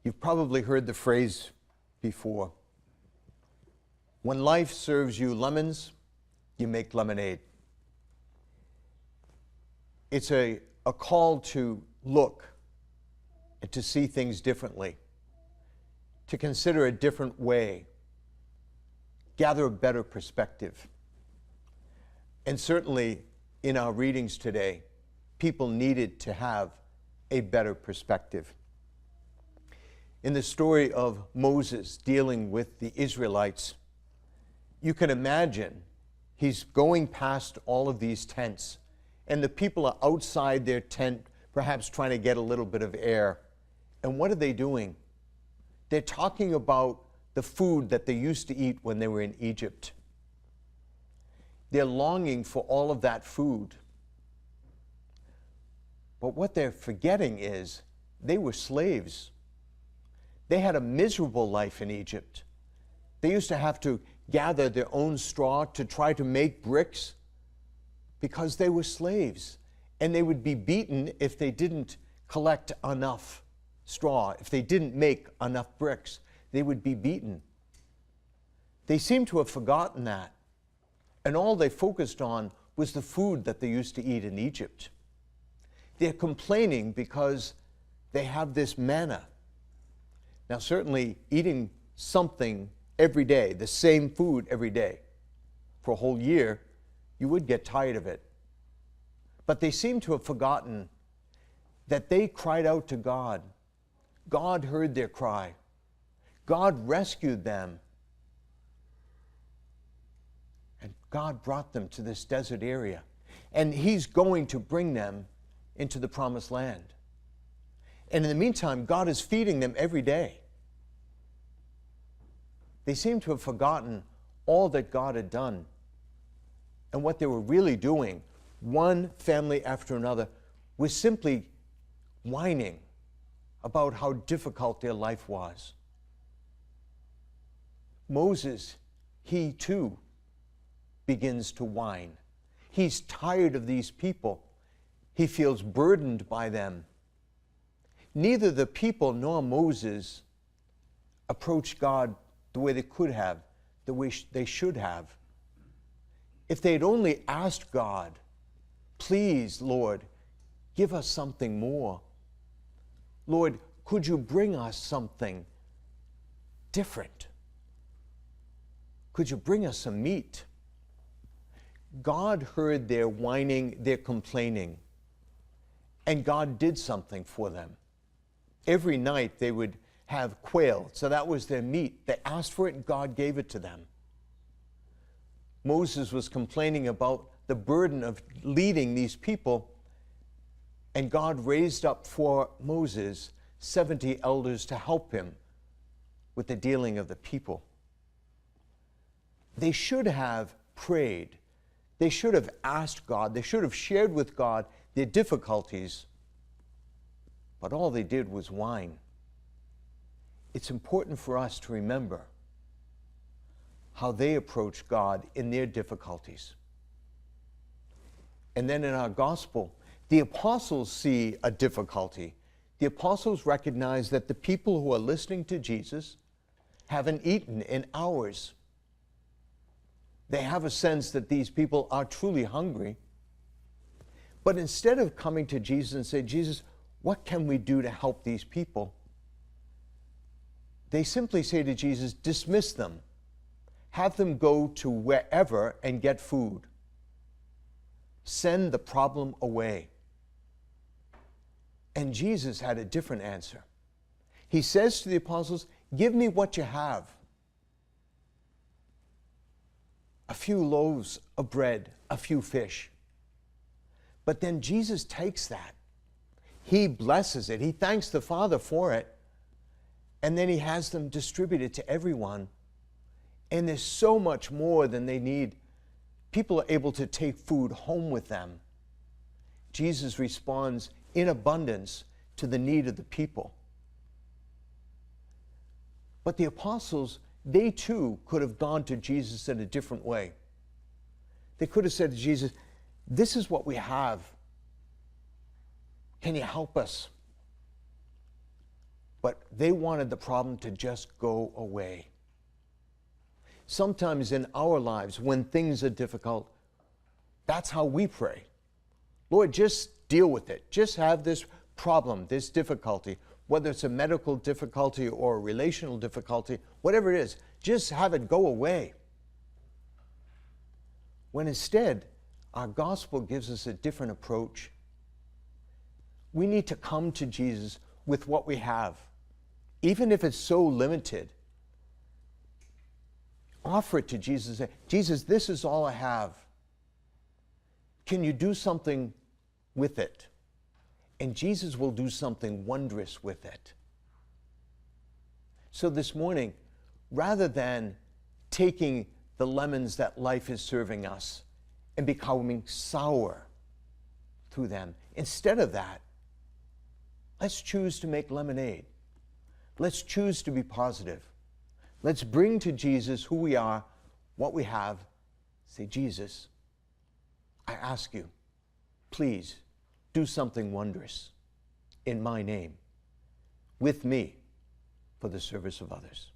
You've probably heard the phrase before. When life serves you lemons, you make lemonade. It's a call to look and to see things differently, to consider a different way, gather a better perspective. And certainly in our readings today, people needed to have a better perspective. In the story of Moses dealing with the Israelites, you can imagine he's going past all of these tents, and the people are outside their tent, perhaps trying to get a little bit of air. And what are they doing? They're talking about the food that they used to eat when they were in Egypt. They're longing for all of that food. But what they're forgetting is they were slaves. They had a miserable life in Egypt. They used to have to gather their own straw to try to make bricks because they were slaves. And they would be beaten if they didn't collect enough straw. If they didn't make enough bricks, they would be beaten. They seem to have forgotten that. And all they focused on was the food that they used to eat in Egypt. They're complaining because they have this manna. Now, certainly eating something every day, the same food every day, for a whole year, you would get tired of it. But they seem to have forgotten that they cried out to God. God heard their cry. God rescued them. And God brought them to this desert area. And He's going to bring them into the promised land. And in the meantime, God is feeding them every day. They seem to have forgotten all that God had done. And what they were really doing, one family after another, was simply whining about how difficult their life was. Moses, he too begins to whine. He's tired of these people. He feels burdened by them. Neither the people nor Moses approached God the way they could have, the way they should have. If they'd only asked God, please, Lord, give us something more. Lord, could you bring us something different? Could you bring us some meat? God heard their whining, their complaining, and God did something for them. Every night they would have quail, so that was their meat. They asked for it and God gave it to them. Moses was complaining about the burden of leading these people, and God raised up for Moses 70 elders to help him with the dealing of the people. They should have prayed. They should have asked God. They should have shared with God their difficulties. But all they did was whine. It's important for us to remember how they approached God in their difficulties. And then in our gospel, the apostles see a difficulty. The apostles recognize that the people who are listening to Jesus haven't eaten in hours. They have a sense that these people are truly hungry. But instead of coming to Jesus and say, Jesus, what can we do to help these people? They simply say to Jesus, dismiss them. Have them go to wherever and get food. Send the problem away. And Jesus had a different answer. He says to the apostles, give me what you have. A few loaves of bread, a few fish. But then Jesus takes that. He blesses it. He thanks the Father for it. And then he has them distributed to everyone. And there's so much more than they need. People are able to take food home with them. Jesus responds in abundance to the need of the people. But the apostles, they too could have gone to Jesus in a different way. They could have said to Jesus, this is what we have. Can you help us? But but they wanted the problem to just go away. Sometimes in our lives, when things are difficult, that's how we pray. Lord, just deal with it. Just have this problem, this difficulty, whether it's a medical difficulty or a relational difficulty, whatever it is, just have it go away. When instead, our gospel gives us a different approach. We need to come to Jesus with what we have, even if it's so limited. Offer it to Jesus. Jesus, this is all I have. Can you do something with it? And Jesus will do something wondrous with it. So this morning, rather than taking the lemons that life is serving us and becoming sour through them, instead of that, let's choose to make lemonade. Let's choose to be positive. Let's bring to Jesus who we are, what we have. Say, Jesus, I ask you, please do something wondrous in my name, with me, for the service of others.